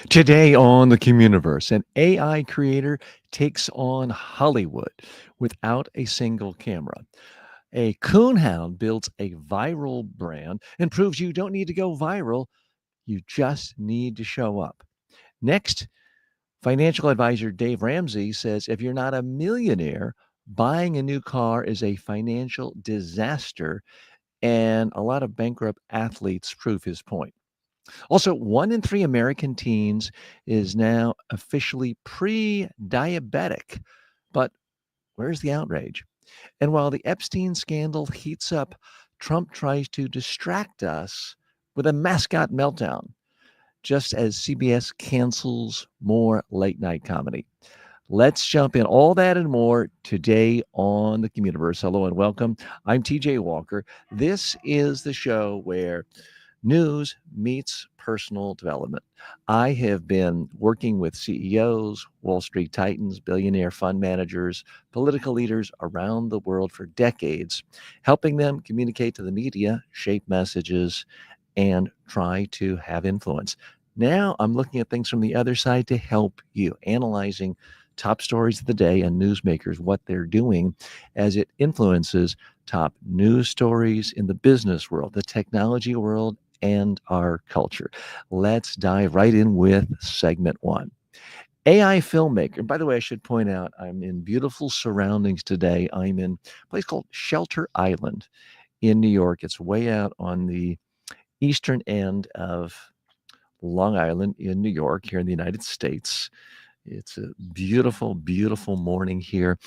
Today on the CommUniverse, an AI creator takes on Hollywood without a single camera. A coonhound builds a viral brand and proves you don't need to go viral, you just need to show up. Next, financial advisor Dave Ramsey says if you're not a millionaire, buying a new car is a financial disaster, and a lot of bankrupt athletes prove his point. Also, 1 in 3 American teens is now officially pre diabetic. But where's the outrage? And while the Epstein scandal heats up, Trump tries to distract us with a mascot meltdown, just as CBS cancels more late night comedy. Let's jump in. All that and more today on the CommUniverse. Hello and welcome. I'm TJ Walker. This is the show where news meets personal development. I have been working with CEOs, Wall Street titans, billionaire fund managers, political leaders around the world for decades, helping them communicate to the media, shape messages, and try to have influence. Now I'm looking at things from the other side to help you, analyzing top stories of the day and newsmakers, what they're doing as it influences top news stories in the business world, the technology world, and our culture. Let's dive right in with segment one. AI filmmaker. By the way, I should point out I'm in beautiful surroundings today. I'm in a place called Shelter Island in New York. It's way out on the eastern end of Long Island in New York, here in the United States. It's a beautiful, beautiful morning here.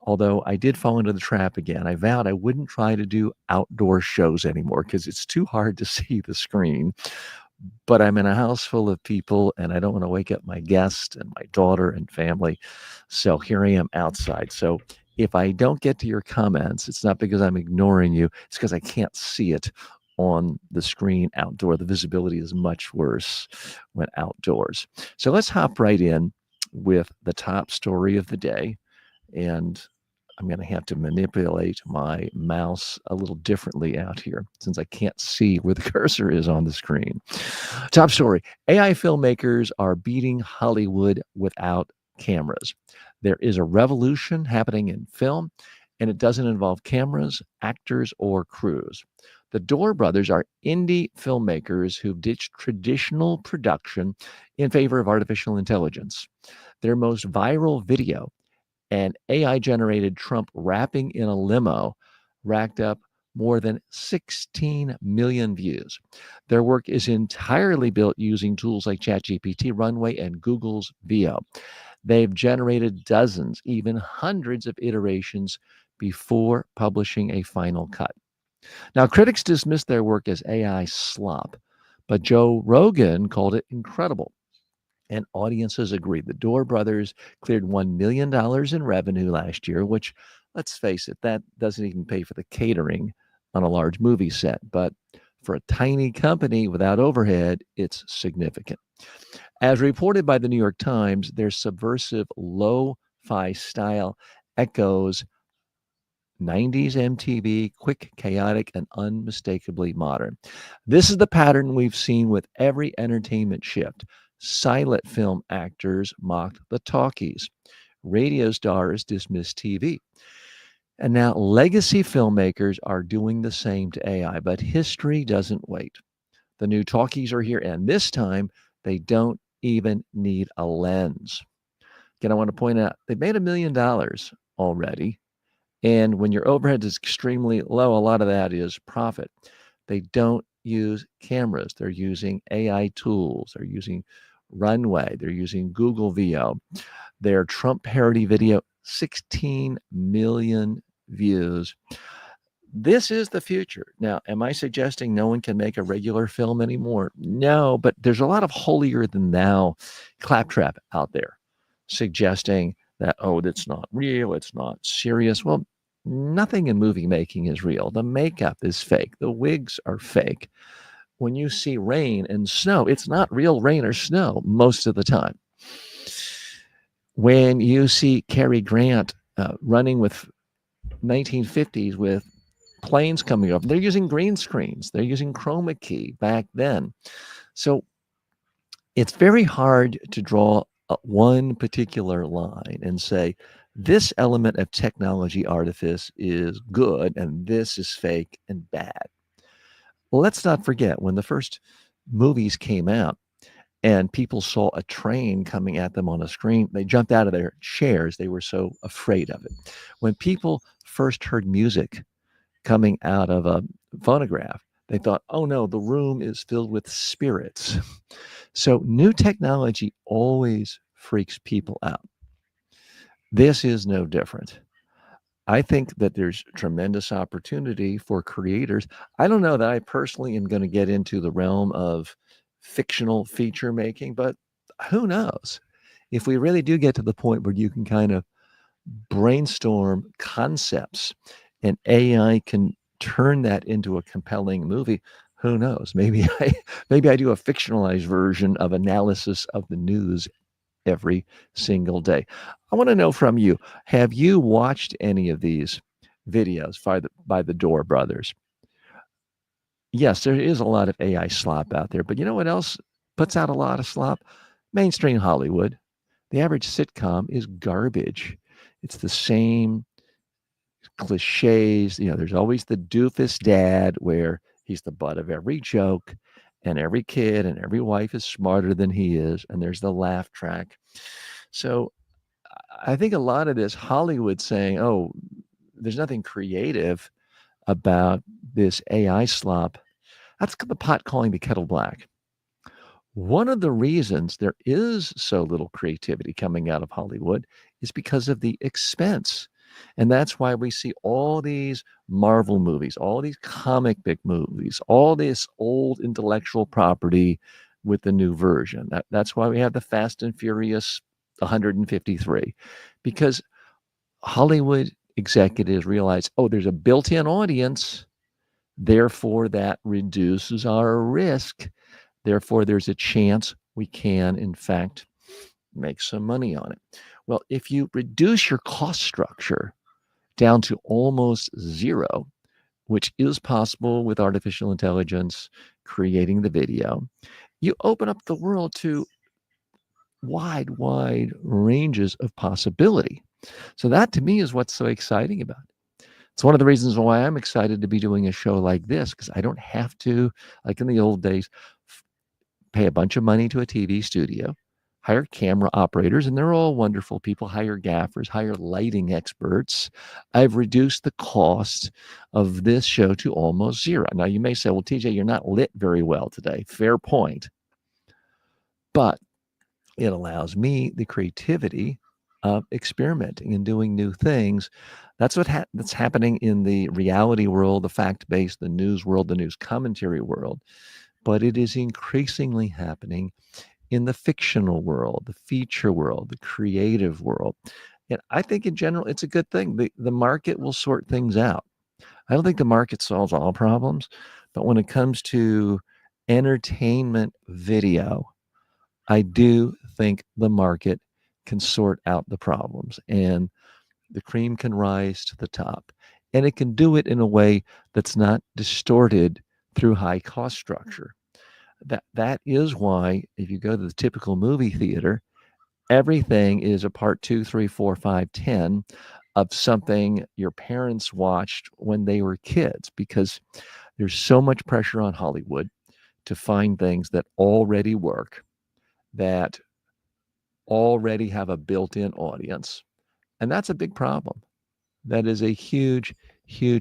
Although I did fall into the trap again. I vowed I wouldn't try to do outdoor shows anymore because it's too hard to see the screen. But I'm in a house full of people and I don't want to wake up my guest and my daughter and family. So here I am outside. So if I don't get to your comments, it's not because I'm ignoring you, it's because I can't see it on the screen outdoor. The visibility is much worse when outdoors. So let's hop right in with the top story of the day. And I'm going to have to manipulate my mouse a little differently out here since I can't see where the cursor is on the screen. Top story: AI filmmakers are beating Hollywood without cameras. There is a revolution happening in film, and it doesn't involve cameras, actors, or crews. The Door brothers are indie filmmakers who've ditched traditional production in favor of artificial intelligence. Their most viral video, an AI generated Trump rapping in a limo, racked up more than 16 million views. Their work is entirely built using tools like ChatGPT, Runway, and Google's VO. They've generated dozens, even hundreds of iterations before publishing a final cut. Now, critics dismissed their work as AI slop, but Joe Rogan called it incredible. And audiences agreed. The Door brothers cleared $1 million in revenue last year, which, let's face it, that doesn't even pay for the catering on a large movie set. But for a tiny company without overhead, it's significant. As reported by the New York Times, their subversive lo fi style echoes 90s MTV, quick, chaotic, and unmistakably modern. This is the pattern we've seen with every entertainment shift. Silent film actors mocked the talkies. Radio stars dismissed TV. And now legacy filmmakers are doing the same to AI, but history doesn't wait. The new talkies are here, and this time they don't even need a lens. Again, I want to point out they've made $1 million already. And when your overhead is extremely low, a lot of that is profit. They don't use cameras. They're using AI tools. They're using Runway. They're using Google VO. Their Trump parody video, 16 million views. This is the future. Now, am I suggesting no one can make a regular film anymore? No, but there's a lot of holier than thou claptrap out there suggesting that, oh, that's not real, it's not serious. Well, nothing in movie making is real. The makeup is fake, the wigs are fake. When you see rain and snow, it's not real rain or snow most of the time. When you see Cary Grant running with 1950s with planes coming over, they're using green screens, they're using chroma key back then. So It's very hard to draw one particular line and say, this element of technology artifice is good and this is fake and bad. Well, let's not forget when the first movies came out and people saw a train coming at them on a screen, they jumped out of their chairs. They were so afraid of it. When people first heard music coming out of a phonograph, they thought, oh no, the room is filled with spirits. So new technology always freaks people out. This is no different. I think that there's tremendous opportunity for creators. I don't know that I personally am going to get into the realm of fictional feature making, but who knows? If we really do get to the point where you can kind of brainstorm concepts and AI can turn that into a compelling movie, who knows? Maybe I do a fictionalized version of analysis of the news every single day. I want to know from you, have you watched any of these videos by the Door brothers? Yes, there is a lot of AI slop out there, but you know what else puts out a lot of slop? Mainstream Hollywood. The average sitcom is garbage. It's the same cliches. There's always the doofus dad where he's the butt of every joke, and every kid and every wife is smarter than he is, and there's the laugh track. So I think a lot of this Hollywood saying, oh, there's nothing creative about this AI slop. That's the pot calling the kettle black. One of the reasons there is so little creativity coming out of Hollywood is because of the expense. And that's why we see all these Marvel movies, all these comic book movies, all this old intellectual property with the new version. That's why we have the Fast and Furious 153, because Hollywood executives realize, oh, there's a built-in audience, therefore that reduces our risk. Therefore, there's a chance we can, in fact, make some money on it. Well, if you reduce your cost structure down to almost zero, which is possible with artificial intelligence creating the video, you open up the world to wide ranges of possibility. So that to me is what's so exciting about it. It's one of the reasons why I'm excited to be doing a show like this, because I don't have to, like in the old days, pay a bunch of money to a TV studio, hire camera operators, and they're all wonderful people, hire gaffers, hire lighting experts. I've reduced the cost of this show to almost zero. Now, you may say, well, TJ, you're not lit very well today. Fair point. But it allows me the creativity of experimenting and doing new things. That's that's happening in the reality world, the fact-based, the news world, the news commentary world. But it is increasingly happening in the fictional world, the feature world, the creative world. And I think in general, it's a good thing. The market will sort things out. I don't think the market solves all problems, but when it comes to entertainment video, I do think the market can sort out the problems and the cream can rise to the top. And it can do it in a way that's not distorted through high cost structure. That is why if you go to the typical movie theater, everything is a part 2, 3, 4, 5, 10 of something your parents watched when they were kids, because there's so much pressure on Hollywood to find things that already work, that already have a built-in audience. And that's a big problem. That is a huge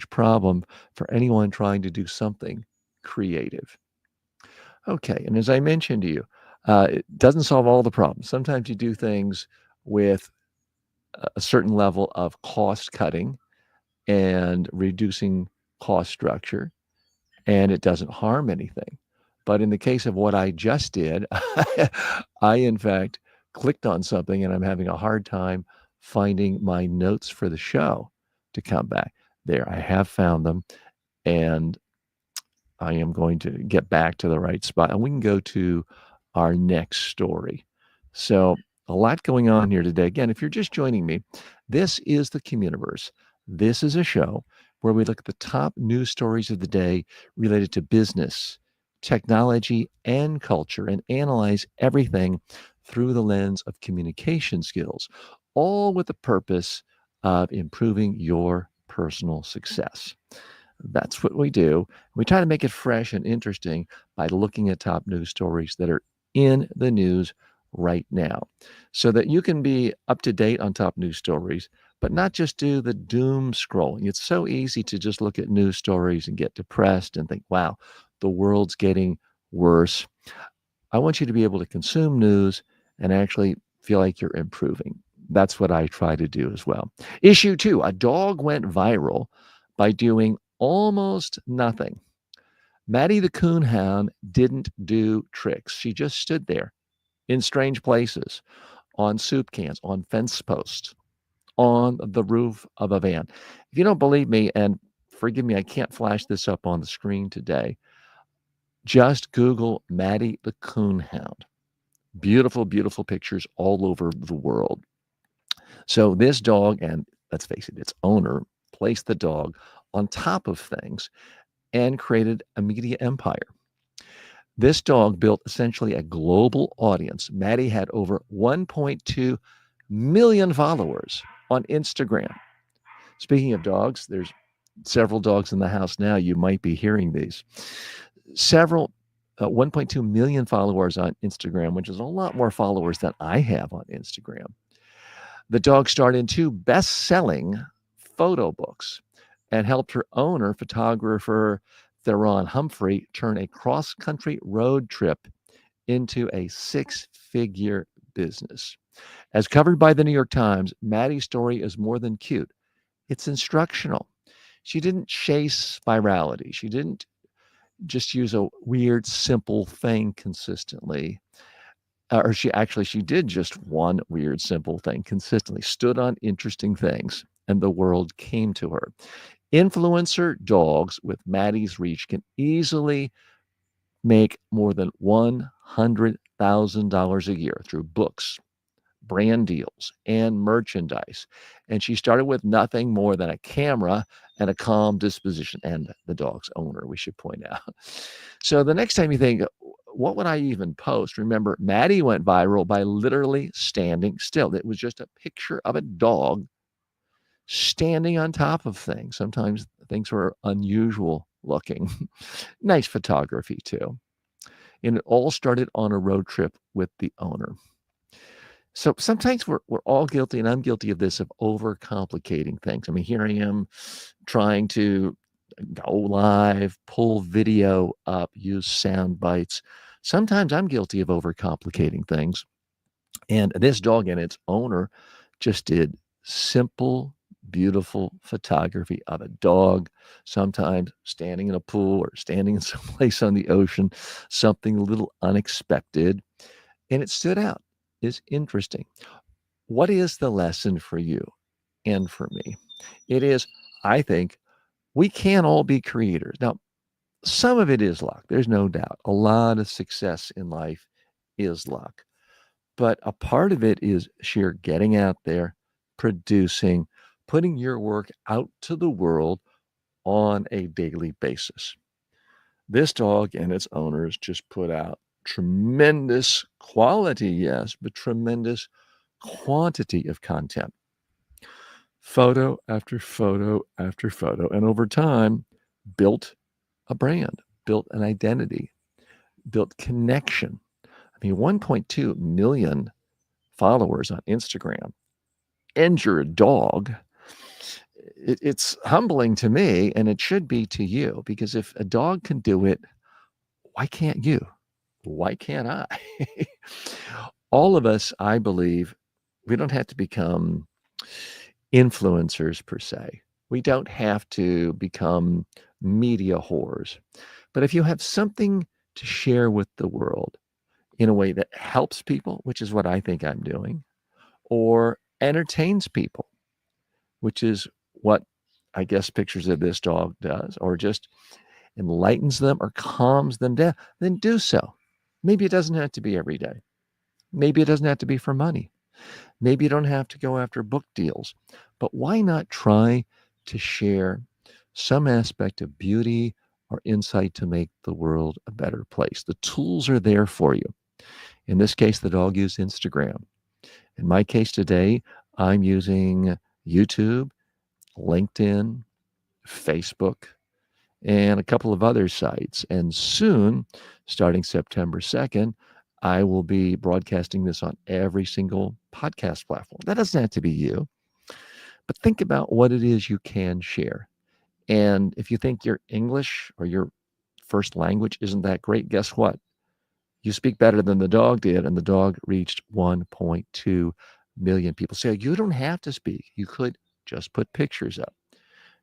problem for anyone trying to do something creative. Okay, and as I mentioned to you, it doesn't solve all the problems. Sometimes you do things with a certain level of cost cutting and reducing cost structure, and it doesn't harm anything. But in the case of what I just did, I in fact clicked on something and I'm having a hard time finding my notes for the show to come back. There, I have found them, and I am going to get back to the right spot, and we can go to our next story. So, a lot going on here today. Again, if you're just joining me, this is the CommUniverse. This is a show where we look at the top news stories of the day related to business, technology, and culture and analyze everything through the lens of communication skills, all with the purpose of improving your personal success. That's what we do. We try to make it fresh and interesting by looking at top news stories that are in the news right now so that you can be up to date on top news stories, but not just do the doom scrolling. It's so easy to just look at news stories and get depressed and think, wow, the world's getting worse. I want you to be able to consume news and actually feel like you're improving. That's what I try to do as well. Issue two, a dog went viral by doing almost nothing. Maddie the coonhound didn't do tricks. She just stood there in strange places, on soup cans, on fence posts, on the roof of a van. If you don't believe me, and forgive me, I can't flash this up on the screen today, just Google Maddie the coonhound. Beautiful, beautiful pictures all over the world. So this dog, and let's face it, its owner placed the dog on top of things and created a media empire. This dog built essentially a global audience. Maddie had over 1.2 million followers on Instagram. Speaking of dogs, there's several dogs in the house now. You might be hearing these. Several 1.2 million followers on Instagram, which is a lot more followers than I have on Instagram. The dog starred in two best-selling photo books and helped her owner, photographer Theron Humphrey, turn a cross-country road trip into a six-figure business. As covered by the New York Times, Maddie's story is more than cute. It's instructional. She didn't chase virality. She didn't just use a weird, simple thing consistently. Or she did just one weird, simple thing consistently, stood on interesting things, and the world came to her. Influencer dogs with Maddie's reach can easily make more than $100,000 a year through books, brand deals, and merchandise. And she started with nothing more than a camera and a calm disposition, and the dog's owner, we should point out. So the next time you think, what would I even post? Remember, Maddie went viral by literally standing still. It was just a picture of a dog standing on top of things. Sometimes things were unusual looking. Nice photography, too. And it all started on a road trip with the owner. So sometimes we're all guilty, and I'm guilty of this, of overcomplicating things. I mean, here I am trying to go live, pull video up, use sound bites. Sometimes I'm guilty of overcomplicating things. And this dog and its owner just did simple, beautiful photography of a dog, sometimes standing in a pool or standing in some place on the ocean, something a little unexpected. And it stood out. It's interesting. What is the lesson for you and for me? It is, I think, we can all be creators. Now, some of it is luck. There's no doubt. A lot of success in life is luck. But a part of it is sheer getting out there, producing, putting your work out to the world on a daily basis. This dog and its owners just put out tremendous quality, yes, but tremendous quantity of content. Photo after photo after photo. And over time, built a brand, built an identity, built connection. I mean, 1.2 million followers on Instagram, and you're a dog. It's humbling to me, and it should be to you, because if a dog can do it, why can't you? Why can't I? All of us, I believe, we don't have to become influencers per se. We don't have to become media whores. But if you have something to share with the world in a way that helps people, which is what I think I'm doing, or entertains people, which is what I guess pictures of this dog does, or just enlightens them or calms them down, then do so. Maybe it doesn't have to be every day. Maybe it doesn't have to be for money. Maybe you don't have to go after book deals, but why not try to share some aspect of beauty, or insight to make the world a better place. The tools are there for you. In this case, the dog used Instagram. In my case today, I'm using YouTube, LinkedIn, Facebook, and a couple of other sites. And soon, starting September 2nd, I will be broadcasting this on every single podcast platform. That doesn't have to be you, but think about what it is you can share. And if you think your English or your first language isn't that great, guess what? You speak better than the dog did, and the dog reached 1.2 million people. So you don't have to speak. You could just put pictures up.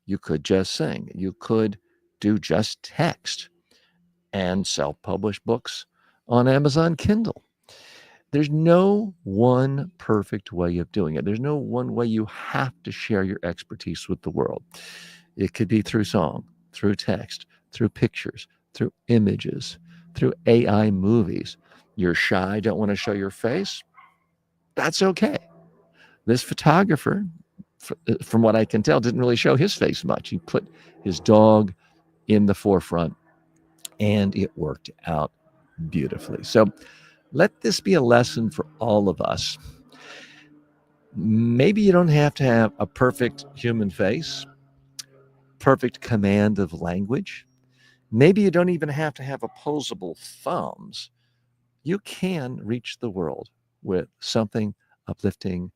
You could just sing. You could do just text and self-publish books on Amazon Kindle. There's no one perfect way of doing it. There's no one way you have to share your expertise with the world. It could be through song, through text, through pictures, through images, through AI movies. You're shy, don't want to show your face? That's okay. This photographer, from what I can tell, didn't really show his face much. He put his dog in the forefront, and it worked out beautifully. So let this be a lesson for all of us. Maybe you don't have to have a perfect human face, perfect command of language. Maybe you don't even have to have opposable thumbs. You can reach the world with something uplifting,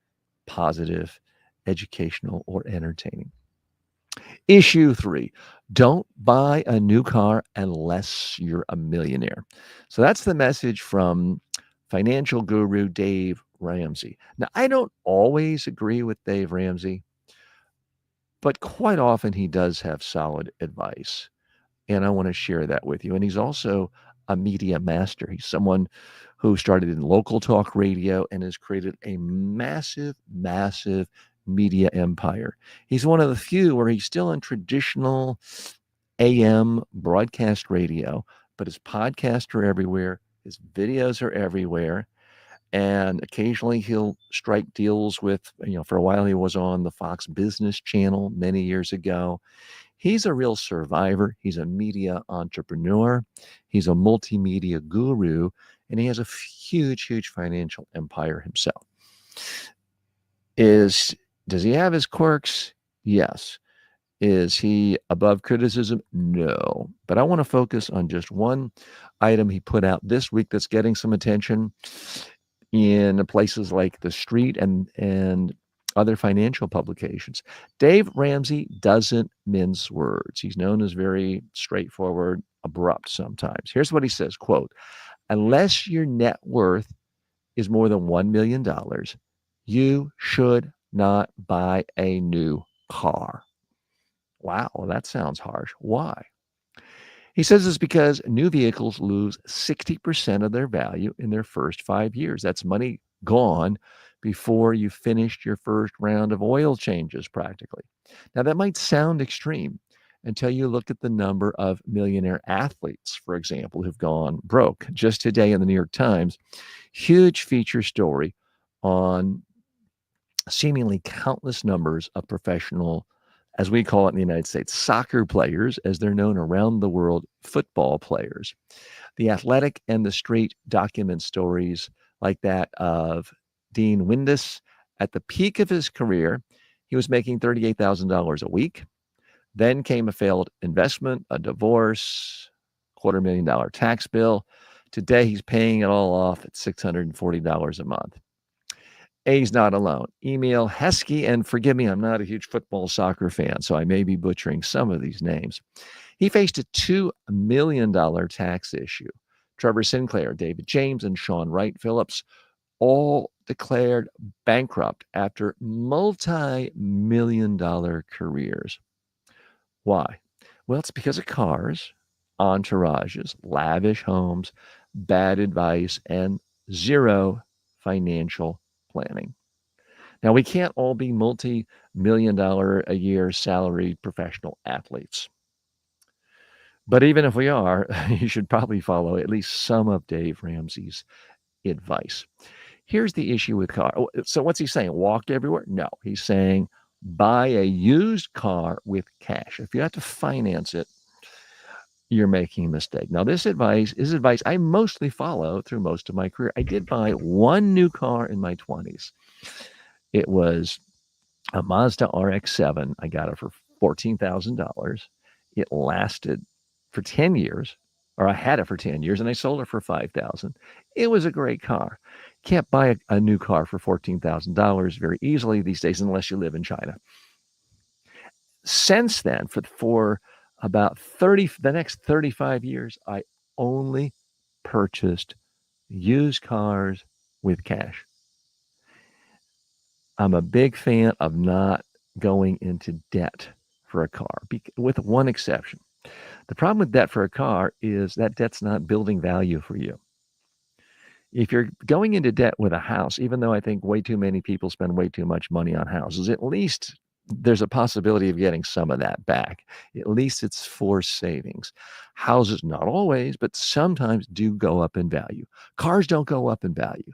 positive, educational, or entertaining. Issue 3, don't buy a new car unless you're a millionaire. So that's the message from financial guru Dave Ramsey. Now, I don't always agree with Dave Ramsey, but quite often he does have solid advice. And I want to share that with you. And he's also a media master. He's someone who started in local talk radio and has created a massive, massive media empire. He's one of the few where he's still in traditional AM broadcast radio, but his podcasts are everywhere. His videos are everywhere. And occasionally he'll strike deals with, for a while he was on the Fox Business Channel many years ago. He's a real survivor. He's a media entrepreneur. He's a multimedia guru, and he has a huge, huge financial empire himself. Does he have his quirks? Yes. Is he above criticism? No. But I want to focus on just one item he put out this week that's getting some attention in places like The Street and other financial publications. Dave Ramsey doesn't mince words. He's known as very straightforward, abrupt sometimes. Here's what he says, quote, unless your net worth is more than $1 million, you should not buy a new car. Wow, that sounds harsh. Why? He says it's because new vehicles lose 60% of their value in their first 5 years. That's money gone before you finished your first round of oil changes, practically. Now, that might sound extreme until you look at the number of millionaire athletes, for example, who've gone broke. Just today in the New York Times, huge feature story on seemingly countless numbers of professional, as we call it in the United States, soccer players, as they're known around the world, football players. The Athletic and The Street document stories like that of Dean Windus. At the peak of his career, he was making $38,000 a week. Then came a failed investment, a divorce, $250,000 tax bill. Today, he's paying it all off at $640 a month. He's not alone. Emil Heskey, and forgive me, I'm not a huge football soccer fan, so I may be butchering some of these names. He faced a $2 million tax issue. Trevor Sinclair, David James, and Sean Wright Phillips all declared bankrupt after multi-million-dollar careers. Why? Well, it's because of cars, entourages, lavish homes, bad advice, and zero financial planning. Now, we can't all be multi-million-dollar a year salaried professional athletes. But even if we are, you should probably follow at least some of Dave Ramsey's advice. Here's the issue with car. So what's he saying? Walk everywhere? No, he's saying buy a used car with cash. If you have to finance it, you're making a mistake. Now, this advice is advice I mostly follow through most of my career. I did buy one new car in my 20s. It was a Mazda RX-7. I got it for $14,000. It lasted for 10 years, or I had it for 10 years, and I sold it for $5,000. It was a great car. Can't buy a new car for $14,000 very easily these days unless you live in China. Since then, for about the next 35 years, I only purchased used cars with cash. I'm a big fan of not going into debt for a car, with one exception. The problem with debt for a car is that debt's not building value for you. If you're going into debt with a house, even though I think way too many people spend way too much money on houses, at least there's a possibility of getting some of that back. At least it's for savings. Houses, not always, but sometimes do go up in value. Cars don't go up in value.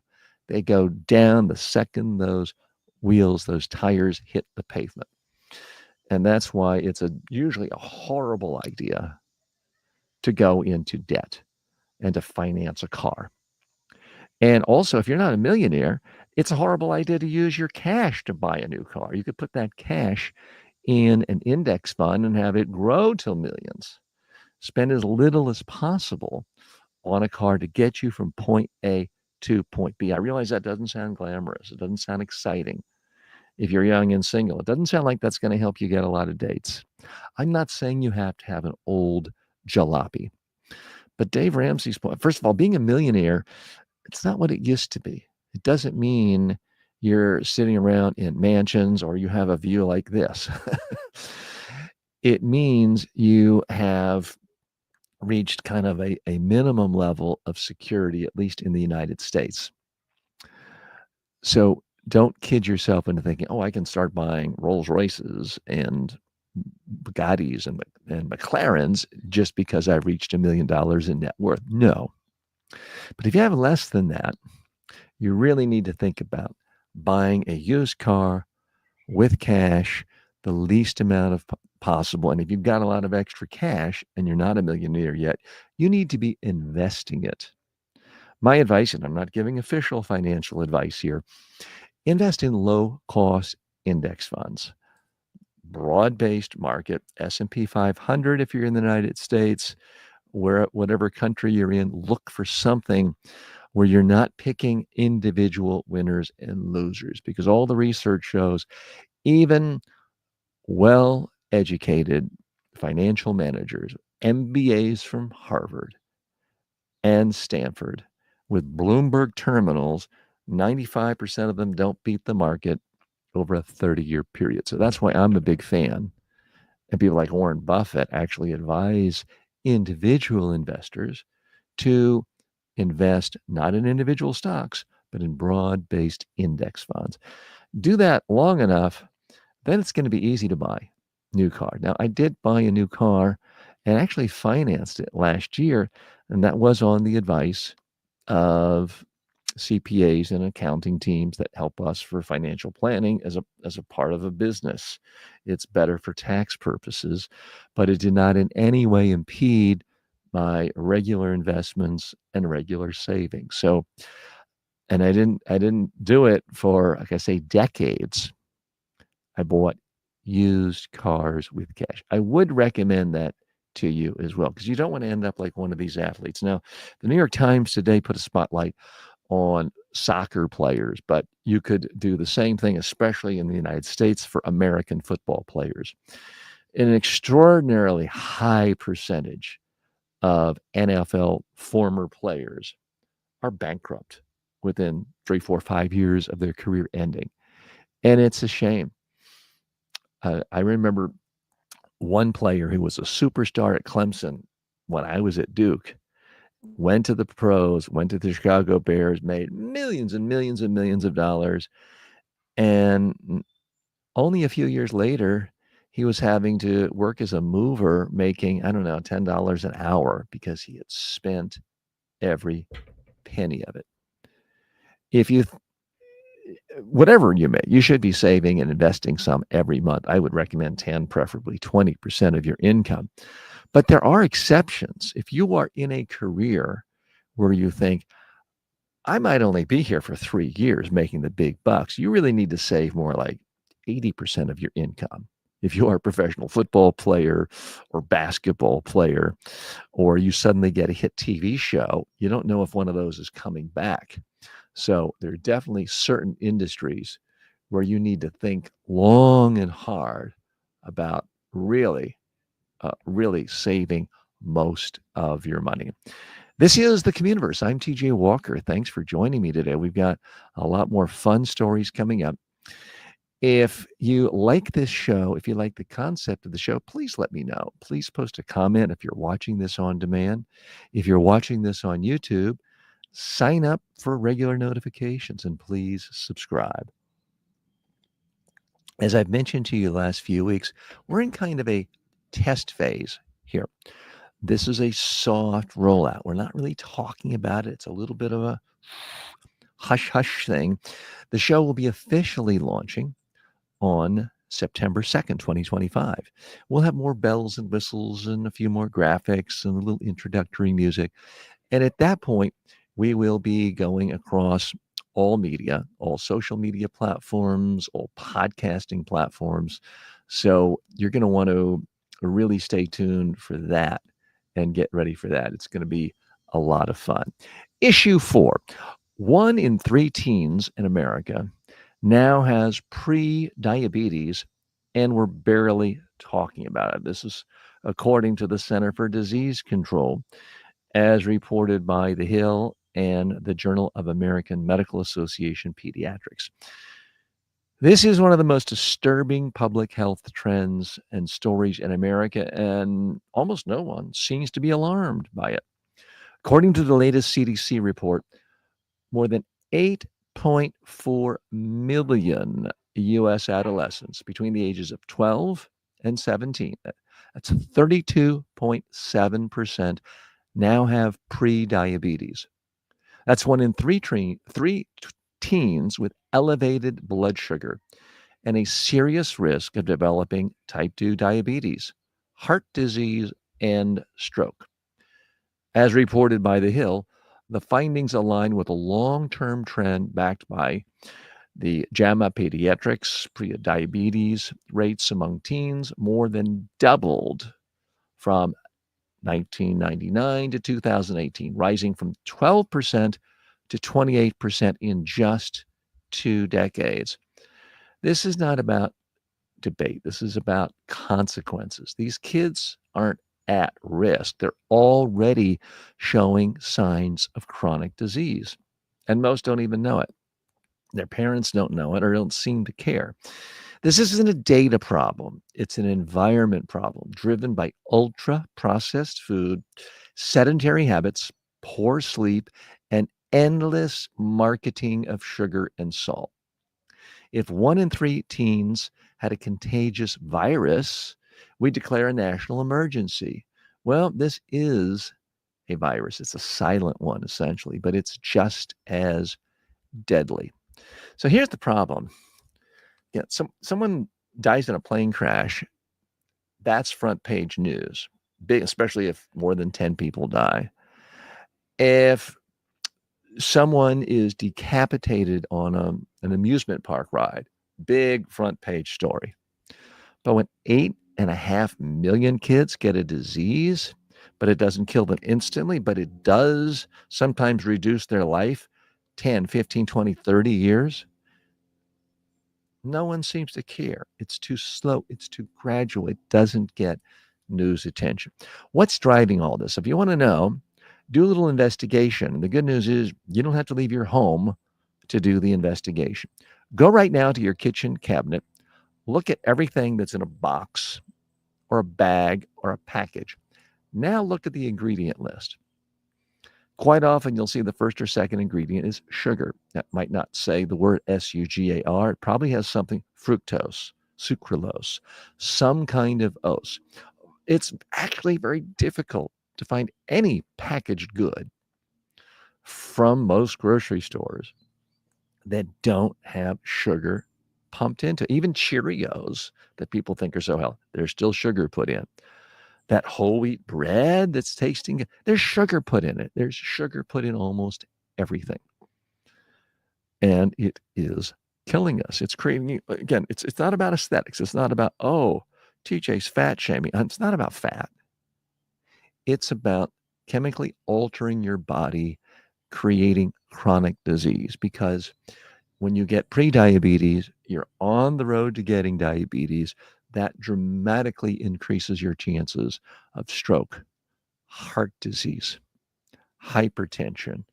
They go down the second those tires hit the pavement. And that's why it's usually a horrible idea to go into debt and to finance a car. And also, if you're not a millionaire, it's a horrible idea to use your cash to buy a new car. You could put that cash in an index fund and have it grow till millions. Spend as little as possible on a car to get you from point A to point B. I realize that doesn't sound glamorous. It doesn't sound exciting. If you're young and single, it doesn't sound like that's going to help you get a lot of dates. I'm not saying you have to have an old jalopy. But Dave Ramsey's point, first of all, being a millionaire, it's not what it used to be. It doesn't mean you're sitting around in mansions or you have a view like this. It means you have reached kind of a minimum level of security, at least in the United States. So don't kid yourself into thinking, oh, I can start buying Rolls Royces and Bugattis and McLarens just because I've reached $1 million in net worth. No. But if you have less than that, you really need to think about buying a used car with cash, the least amount of possible. And if you've got a lot of extra cash and you're not a millionaire yet, you need to be investing it. My advice, and I'm not giving official financial advice here, invest in low-cost index funds. Broad-based market, S&P 500 if you're in the United States, whatever country you're in, look for something where you're not picking individual winners and losers, because all the research shows even well-educated financial managers, MBAs from Harvard and Stanford, with Bloomberg terminals, 95% of them don't beat the market over a 30-year period. So that's why I'm a big fan. And people like Warren Buffett actually advise individual investors to invest not in individual stocks, but in broad-based index funds. Do that long enough, then it's going to be easy to buy a new car. Now, I did buy a new car and actually financed it last year, and that was on the advice of CPAs and accounting teams that help us for financial planning as a part of a business. It's better for tax purposes, but it did not in any way impede my regular investments and regular savings. So, and I didn't do it for, like I say, decades. I bought used cars with cash. I would recommend that to you as well, because you don't want to end up like one of these athletes. Now, the New York Times today put a spotlight on soccer players, but you could do the same thing, especially in the United States, for American football players. An extraordinarily high percentage of NFL former players are bankrupt within 3, 4, 5 years of their career ending. And it's a shame. I remember one player who was a superstar at Clemson when I was at Duke, went to the pros, went to the Chicago Bears, made millions and millions and millions of dollars. And only a few years later, he was having to work as a mover, making, I don't know, $10 an hour because he had spent every penny of it. If you, whatever you make, you should be saving and investing some every month. I would recommend 10, preferably 20% of your income. But there are exceptions. If you are in a career where you think, I might only be here for 3 years making the big bucks, you really need to save more like 80% of your income. If you are a professional football player or basketball player, or you suddenly get a hit TV show, you don't know if one of those is coming back. So there are definitely certain industries where you need to think long and hard about really saving most of your money. This is the CommUniverse. I'm TJ Walker. Thanks for joining me today. We've got a lot more fun stories coming up. If you like this show, if you like the concept of the show, please let me know. Please post a comment if you're watching this on demand. If you're watching this on YouTube, sign up for regular notifications and please subscribe. As I've mentioned to you the last few weeks, we're in kind of a test phase here. This is a soft rollout. We're not really talking about it. It's a little bit of a hush hush thing. The show will be officially launching on September 2nd, 2025. We'll have more bells and whistles and a few more graphics and a little introductory music. And at that point, we will be going across all media, all social media platforms, all podcasting platforms. So you're going to want to really stay tuned for that and get ready for that. It's going to be a lot of fun. Issue 4. 1 in 3 teens in America now has pre-diabetes, and we're barely talking about it. This is according to the Center for Disease Control, as reported by The Hill and the Journal of American Medical Association Pediatrics. This is one of the most disturbing public health trends and stories in America, and almost no one seems to be alarmed by it. According to the latest CDC report, more than 8.4 million U.S. adolescents between the ages of 12 and 17, that's 32.7%, now have pre-diabetes. That's 1 in 3 teens with elevated blood sugar and a serious risk of developing type 2 diabetes, heart disease, and stroke. As reported by The Hill, the findings align with a long-term trend backed by the JAMA Pediatrics. Prediabetes rates among teens more than doubled from 1999 to 2018, rising from 12% to 28% in just 2 decades. This is not about debate. This is about consequences. These kids aren't at risk. They're already showing signs of chronic disease, and most don't even know it. Their parents don't know it or don't seem to care. This isn't a data problem. It's an environment problem driven by ultra-processed food, sedentary habits, poor sleep, and endless marketing of sugar and salt. If 1 in 3 teens had a contagious virus, we declare a national emergency. Well, this is a virus. It's a silent one, essentially, but it's just as deadly. So here's the problem. Yeah, someone dies in a plane crash. That's front page news, big, especially if more than 10 people die. If someone is decapitated on an amusement park ride, big front page story. But when 8.5 million kids get a disease, but it doesn't kill them instantly, but it does sometimes reduce their life 10, 15, 20, 30 years, no one seems to care. It's too slow. It's too gradual. It doesn't get news attention. What's driving all this? If you want to know, do a little investigation. The good news is you don't have to leave your home to do the investigation. Go right now to your kitchen cabinet. Look at everything that's in a box or a bag or a package. Now look at the ingredient list. Quite often you'll see the first or second ingredient is sugar. That might not say the word sugar. It probably has something fructose, sucralose, some kind of ose. It's actually very difficult to find any packaged good from most grocery stores that don't have sugar pumped into. Even Cheerios that people think are so healthy, there's still sugar put in. That whole wheat bread that's tasting good, there's sugar put in it. There's sugar put in almost everything. And it is killing us. It's creating, again, it's not about aesthetics. It's not about, oh, TJ's fat shaming. It's not about fat. It's about chemically altering your body, creating chronic disease. Because when you get prediabetes, you're on the road to getting diabetes. That dramatically increases your chances of stroke, heart disease, hypertension,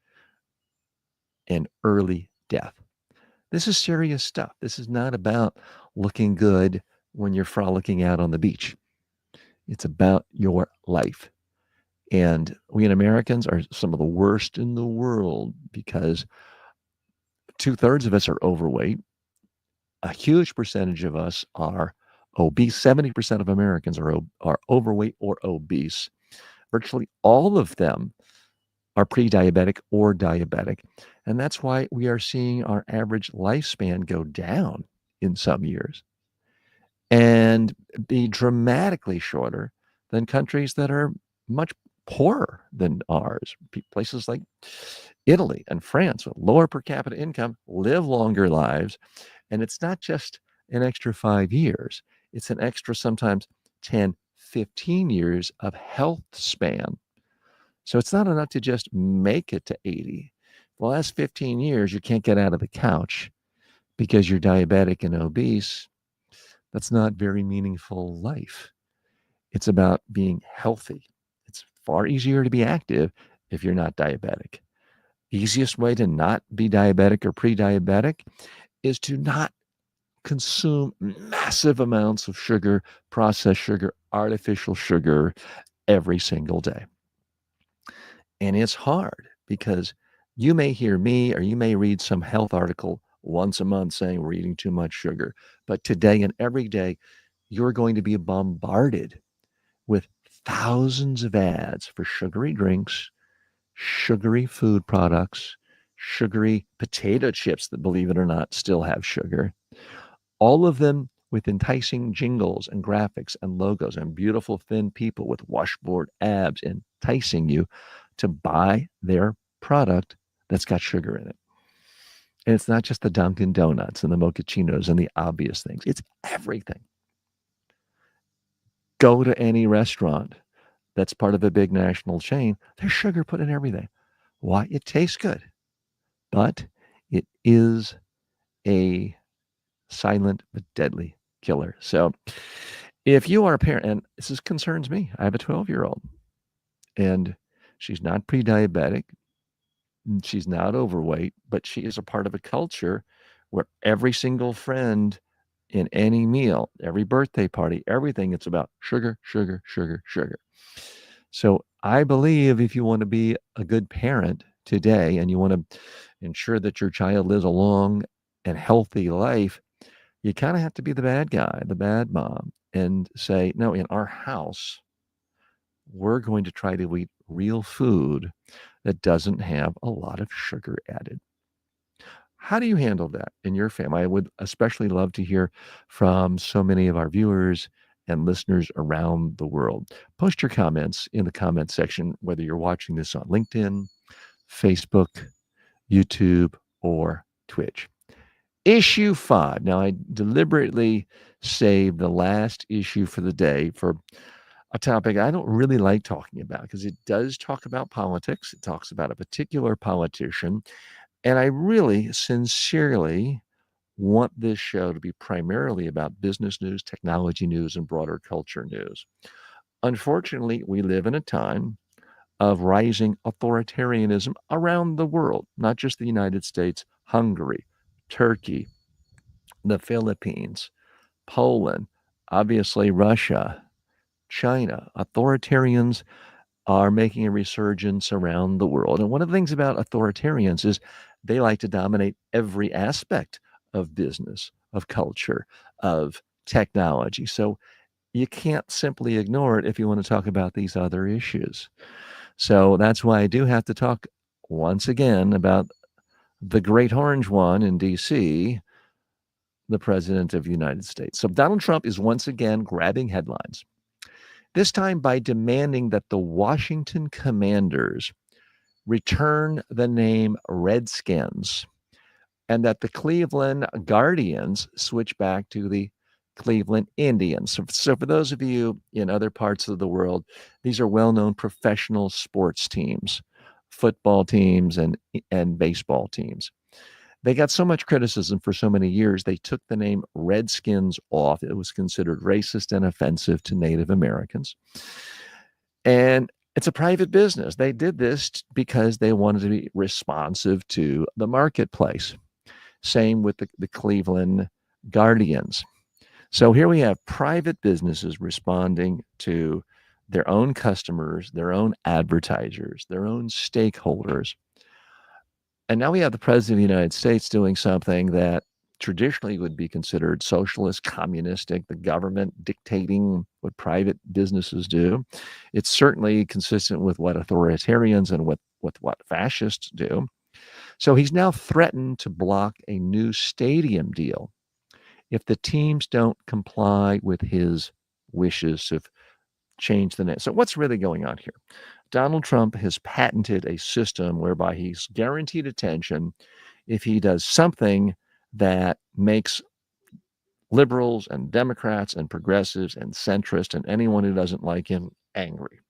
and early death. This is serious stuff. This is not about looking good when you're frolicking out on the beach. It's about your life. And we Americans are some of the worst in the world because 2/3 of us are overweight. A huge percentage of us are obese. 70% of Americans are overweight or obese. Virtually all of them are pre-diabetic or diabetic. And that's why we are seeing our average lifespan go down in some years and be dramatically shorter than countries that are much poorer than ours. Places like Italy and France with lower per capita income live longer lives. And it's not just an extra 5 years, it's an extra sometimes 10, 15 years of health span. So it's not enough to just make it to 80. The last 15 years, you can't get out of the couch because you're diabetic and obese. That's not very meaningful life. It's about being healthy. It's far easier to be active if you're not diabetic. Easiest way to not be diabetic or pre-diabetic is to not consume massive amounts of sugar, processed sugar, artificial sugar every single day. And it's hard because you may hear me or you may read some health article once a month saying we're eating too much sugar. But today and every day, you're going to be bombarded with thousands of ads for sugary drinks, sugary food products, sugary potato chips that, believe it or not, still have sugar. All of them with enticing jingles and graphics and logos and beautiful thin people with washboard abs enticing you to buy their product that's got sugar in it. And it's not just the Dunkin' Donuts and the mochachinos and the obvious things. It's everything. Go to any restaurant that's part of a big national chain, there's sugar put in everything. Why? It tastes good, but it is a silent but deadly killer. So if you are a parent, and this concerns me, I have a 12-year-old and she's not pre-diabetic. She's not overweight, but she is a part of a culture where every single friend in any meal, every birthday party, everything, it's about sugar, sugar, sugar, sugar. So I believe if you want to be a good parent today and you want to ensure that your child lives a long and healthy life, you kind of have to be the bad guy, the bad mom, and say, no, in our house, we're going to try to eat real food that doesn't have a lot of sugar added. How do you handle that in your family? I would especially love to hear from so many of our viewers and listeners around the world. Post your comments in the comment section, whether you're watching this on LinkedIn, Facebook, YouTube, or Twitch. Issue 5. Now, I deliberately saved the last issue for the day for a topic I don't really like talking about because it does talk about politics. It talks about a particular politician. And I really sincerely want this show to be primarily about business news, technology news, and broader culture news. Unfortunately, we live in a time of rising authoritarianism around the world, not just the United States, Hungary, Turkey, the Philippines, Poland, obviously Russia, China. Authoritarians are making a resurgence around the world. And one of the things about authoritarians is they like to dominate every aspect of business, of culture, of technology. So you can't simply ignore it if you want to talk about these other issues. So that's why I do have to talk once again about the great orange one in DC, the president of the United States. So Donald Trump is once again grabbing headlines. this time by demanding that the Washington Commanders return the name Redskins and that the Cleveland Guardians switch back to the Cleveland Indians. So for those of you in other parts of the world, these are well-known professional sports teams, football teams and baseball teams. They got so much criticism for so many years, they took the name Redskins off. It was considered racist and offensive to Native Americans. And it's a private business. They did this because they wanted to be responsive to the marketplace. Same with the Cleveland Guardians. So here we have private businesses responding to their own customers, their own advertisers, their own stakeholders. And now we have the president of the United States doing something that traditionally would be considered socialist, communistic, the government dictating what private businesses do. It's certainly consistent with what authoritarians and with what fascists do. So he's now threatened to block a new stadium deal if the teams don't comply with his wishes to change the name. So what's really going on here? Donald Trump has patented a system whereby he's guaranteed attention if he does something that makes liberals and Democrats and progressives and centrists and anyone who doesn't like him angry.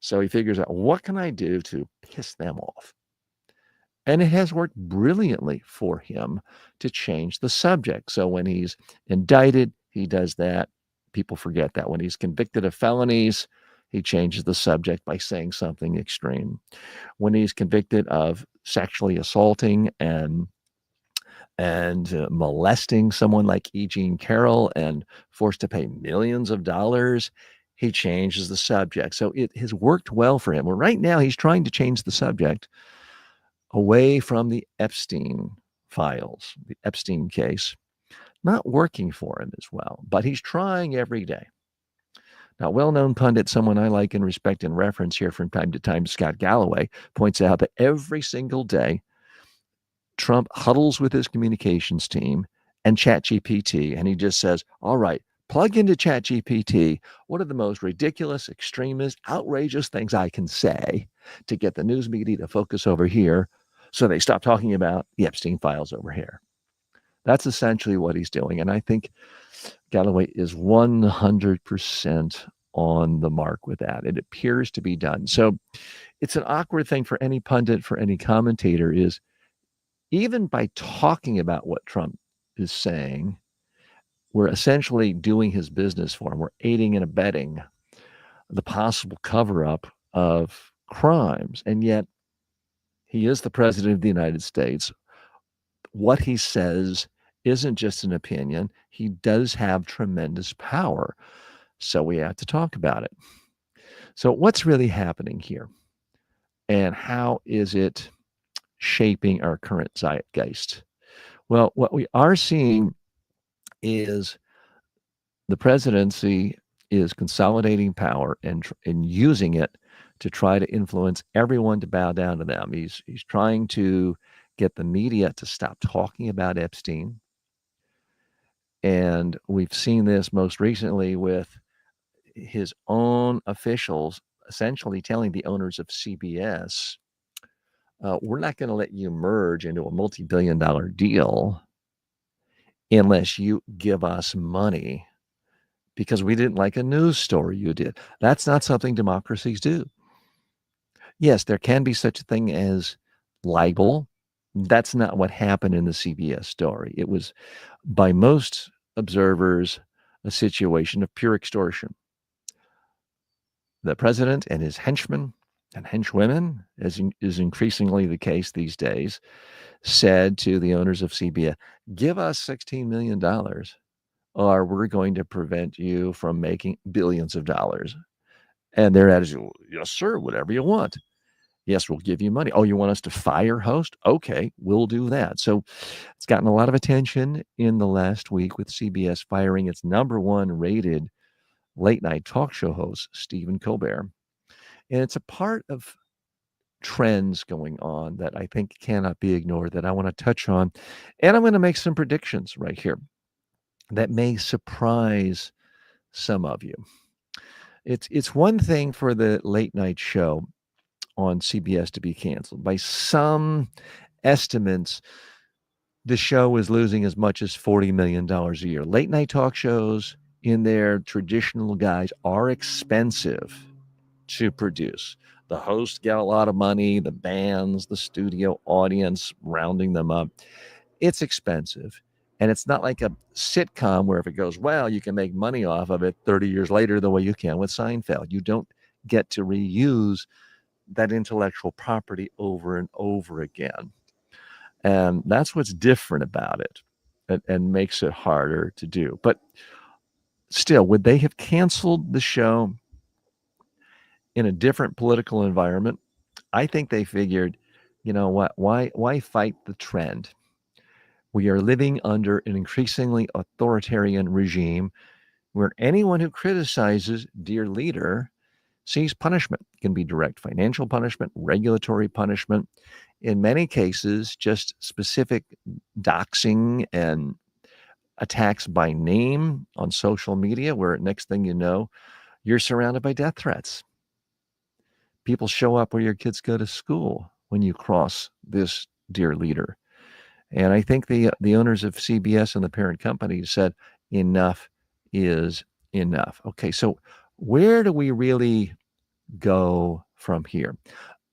So he figures out, what can I do to piss them off? And it has worked brilliantly for him to change the subject. So when he's indicted, he does that. People forget that. When he's convicted of felonies, he changes the subject by saying something extreme. When he's convicted of sexually assaulting and molesting someone like E. Jean Carroll and forced to pay millions of dollars, he changes the subject. So it has worked well for him. Well, right now he's trying to change the subject away from the Epstein files, the Epstein case. Not working for him as well, but he's trying every day. Now, well-known pundit, someone I like and respect and reference here from time to time, Scott Galloway, points out that every single day, Trump huddles with his communications team and ChatGPT, and he just says, all right, plug into ChatGPT. What are the most ridiculous, extremist, outrageous things I can say to get the news media to focus over here so they stop talking about the Epstein files over here? That's essentially what he's doing. And I think Galloway is 100% on the mark with that. It appears to be done. So it's an awkward thing for any pundit, for any commentator, is even by talking about what Trump is saying, we're essentially doing his business for him. We're aiding and abetting the possible cover-up of crimes. And yet he is the president of the United States. What he says isn't just an opinion. He does have tremendous power. So we have to talk about it. So what's really happening here? And how is it shaping our current zeitgeist? Well, what we are seeing is the presidency is consolidating power and using it to try to influence everyone to bow down to them. He's trying to get the media to stop talking about Epstein. And we've seen this most recently with his own officials essentially telling the owners of CBS, we're not going to let you merge into a multi-billion-dollar deal unless you give us money because we didn't like a news story you did. That's not something democracies do. Yes, there can be such a thing as libel. That's not what happened in the CBS story. It was, by most observers, a situation of pure extortion. The president and his henchmen and henchwomen, as is increasingly the case these days, said to the owners of CBS, give us $16 million or we're going to prevent you from making billions of dollars. And their attitude, yes, sir, whatever you want. Yes, we'll give you money. Oh, you want us to fire host? Okay, we'll do that. So it's gotten a lot of attention in the last week with CBS firing its #1 rated late night talk show host, Stephen Colbert. And it's a part of trends going on that I think cannot be ignored that I want to touch on. And I'm going to make some predictions right here that may surprise some of you. It's one thing for the late night show on CBS to be canceled. By some estimates, the show is losing as much as $40 million a year. Late night talk shows in their traditional guise are expensive to produce. The hosts get a lot of money, the bands, the studio audience, rounding them up. It's expensive. And it's not like a sitcom where if it goes well, you can make money off of it 30 years later the way you can with Seinfeld. You don't get to reuse that intellectual property over and over again. And that's what's different about it and makes it harder to do. But still, would they have canceled the show in a different political environment? I think they figured, you know what, why fight the trend? We are living under an increasingly authoritarian regime where anyone who criticizes dear leader sees punishment. It can be direct financial punishment, regulatory punishment, in many cases, just specific doxing and attacks by name on social media, where next thing you know, you're surrounded by death threats. People show up where your kids go to school when you cross this dear leader. And I think the owners of CBS and the parent company said enough is enough. Okay, so where do we really go from here?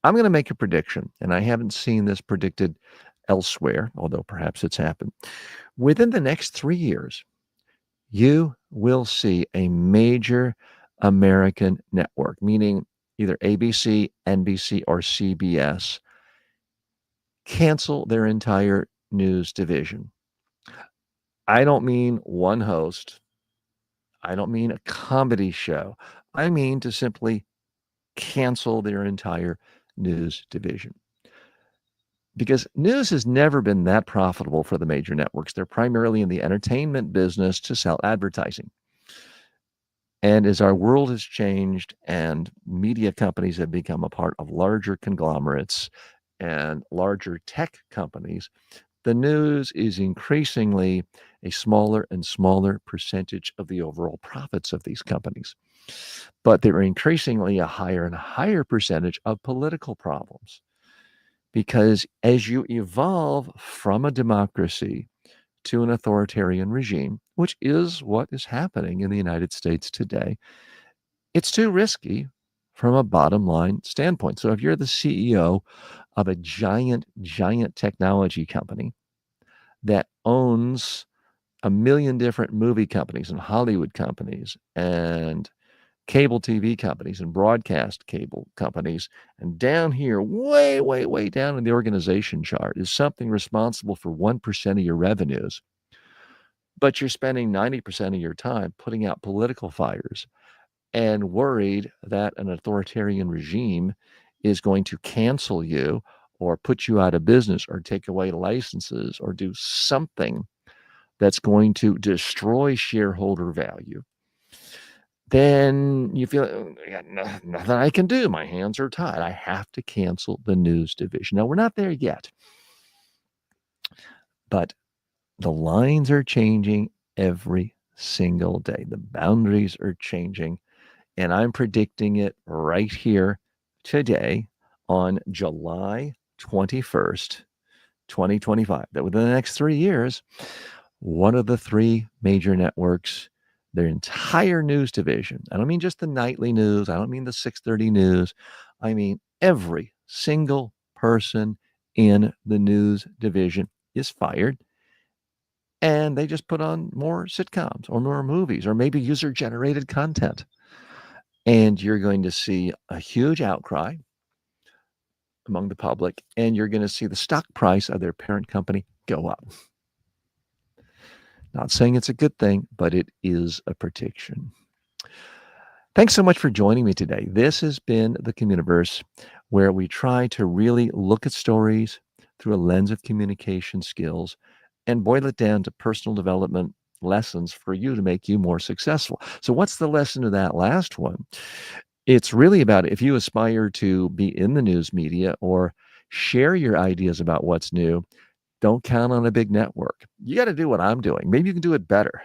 I'm going to make a prediction, and I haven't seen this predicted elsewhere, although perhaps it's happened. Within the next 3 years, you will see a major American network, meaning either ABC, NBC, or CBS, cancel their entire news division. I don't mean one host. I don't mean a comedy show. I mean to simply cancel their entire news division. Because news has never been that profitable for the major networks. They're primarily in the entertainment business to sell advertising. And as our world has changed and media companies have become a part of larger conglomerates and larger tech companies, the news is increasingly a smaller and smaller percentage of the overall profits of these companies. But they're increasingly a higher and higher percentage of political problems. Because as you evolve from a democracy to an authoritarian regime, which is what is happening in the United States today, it's too risky from a bottom line standpoint. So if you're the CEO of a giant, giant technology company that owns a million different movie companies and Hollywood companies and cable TV companies and broadcast cable companies, and down here, way, way, way down in the organization chart is something responsible for 1% of your revenues, but you're spending 90% of your time putting out political fires and worried that an authoritarian regime is going to cancel you or put you out of business or take away licenses or do something that's going to destroy shareholder value, then you feel nothing I can do. My hands are tied. I have to cancel the news division. Now, we're not there yet, but the lines are changing every single day. The boundaries are changing, and I'm predicting it right here today on July 21st, 2025, that within the next 3 years, one of the three major networks, their entire news division, I don't mean just the nightly news, I don't mean the 6:30 news, I mean every single person in the news division is fired, and they just put on more sitcoms or more movies or maybe user-generated content. And you're going to see a huge outcry among the public, and you're going to see the stock price of their parent company go up. Not saying it's a good thing, but it is a prediction. Thanks so much for joining me today. This has been the CommUniverse, where we try to really look at stories through a lens of communication skills and boil it down to personal development lessons for you to make you more successful. So what's the lesson of that last one? It's really about if you aspire to be in the news media or share your ideas about what's new, don't count on a big network. You got to do what I'm doing. Maybe you can do it better.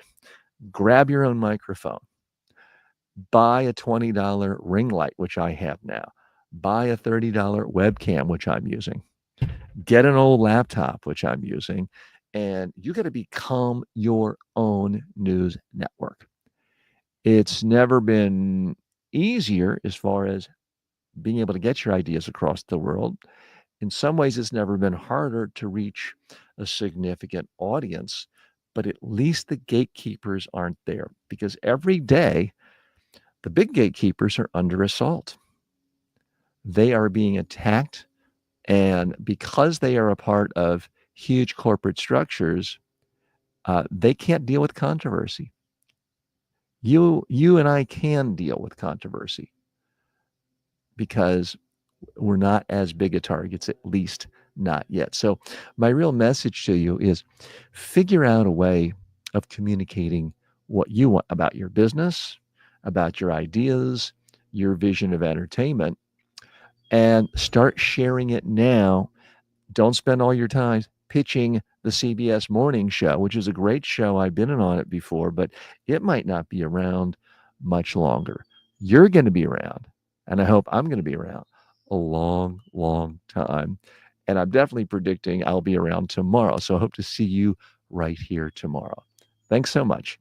Grab your own microphone. Buy a $20 ring light, which I have now. Buy a $30 webcam, which I'm using. Get an old laptop, which I'm using, and you got to become your own news network. It's never been easier as far as being able to get your ideas across the world. In some ways, it's never been harder to reach a significant audience, but at least the gatekeepers aren't there because every day the big gatekeepers are under assault. They are being attacked, and because they are a part of huge corporate structures, they can't deal with controversy. You and I can deal with controversy because we're not as big a targets, at least not yet. So my real message to you is figure out a way of communicating what you want about your business, about your ideas, your vision of entertainment, and start sharing it now. Don't spend all your time pitching the CBS morning show, which is a great show. I've been in on it before, but it might not be around much longer. You're going to be around, and I hope I'm going to be around a long, long time. And I'm definitely predicting I'll be around tomorrow. So I hope to see you right here tomorrow. Thanks so much.